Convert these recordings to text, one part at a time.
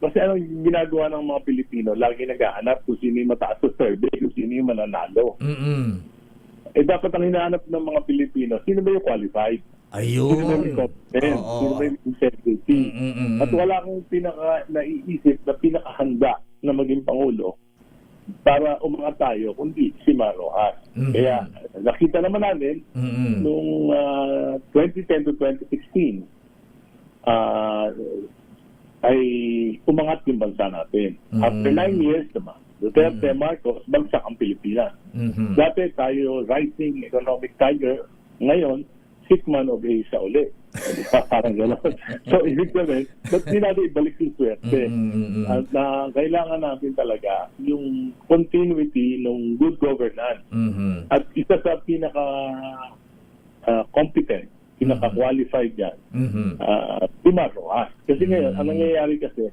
Kasi ano yung ginagawa ng mga Pilipino, lagi naghahanap kung sino yung mataas sa survey, kung sino yung mananalo. Eh dapat ang hinahanap ng mga Pilipino, sino ba yung qualified? Sino ba yung Ayun. competent? Sino ba yung integrity? At wala akong naiisip na pinakahanda na maging Pangulo para umangat tayo, kundi si Marojas. Kaya nakita naman natin nung 2010 to 2016, ay umangat yung bansa natin. After 9 years naman, Duterte, Marcos, bagsak ang Pilipinas. Dati tayo rising economic tiger, ngayon, sick man of Asia ulit. Parang gano'n. So, ibig sabihin, ba't di natin ibalik yung swerte? At na kailangan natin talaga yung continuity ng good governance. At isa sa pinaka-competent, pinaka-qualified yan, si Marojas. Kasi ngayon, ang nangyayari kasi,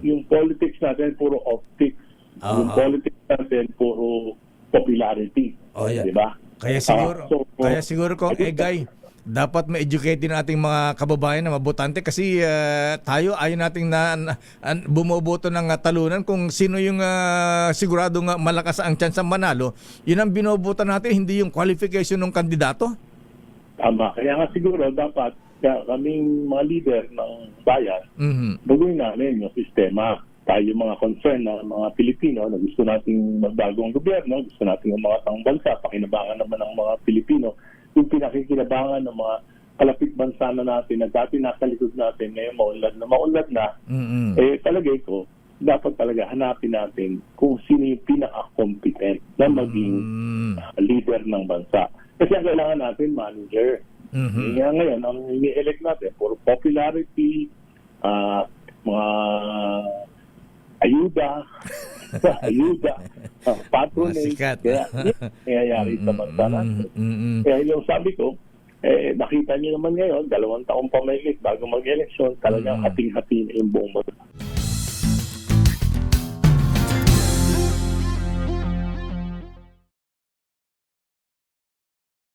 yung politics natin puro optics. Yung politics natin puro popularity. Diba? Kaya siguro ko, Guy, dapat ma-educate din ating mga kababayan na mabotante kasi tayo ayaw nating bumoboto ng talunan kung sino yung siguradong malakas ang chance ang manalo. Yun ang binoboto natin, hindi yung qualification ng kandidato. Tama. Kaya nga siguro dapat kaming mga leader ng bayan, baguhin namin yung sistema. Tayo mga concern na mga Pilipino na gusto nating magbagong gobyerno, gusto nating ang mga taong bansa, pakinabangan naman ng mga Pilipino, yung pinakikinabangan ng mga kalapit bansa na natin na dati nasa likod natin, ngayon maunlad na, eh talagay ko, dapat talaga hanapin natin kung sino yung pinaka-competent na maging leader ng bansa. Kasi ang kailangan natin, manager. Ngayon, ang ini-elect natin, for popularity, mga ayuda, patronage. Kaya nangyayari sa bansa natin. Kaya yung sabi ko, nakita niyo naman ngayon, 2 taong pamailit bago mag-eleksyon, talagang hating-hati na yung buong bansa.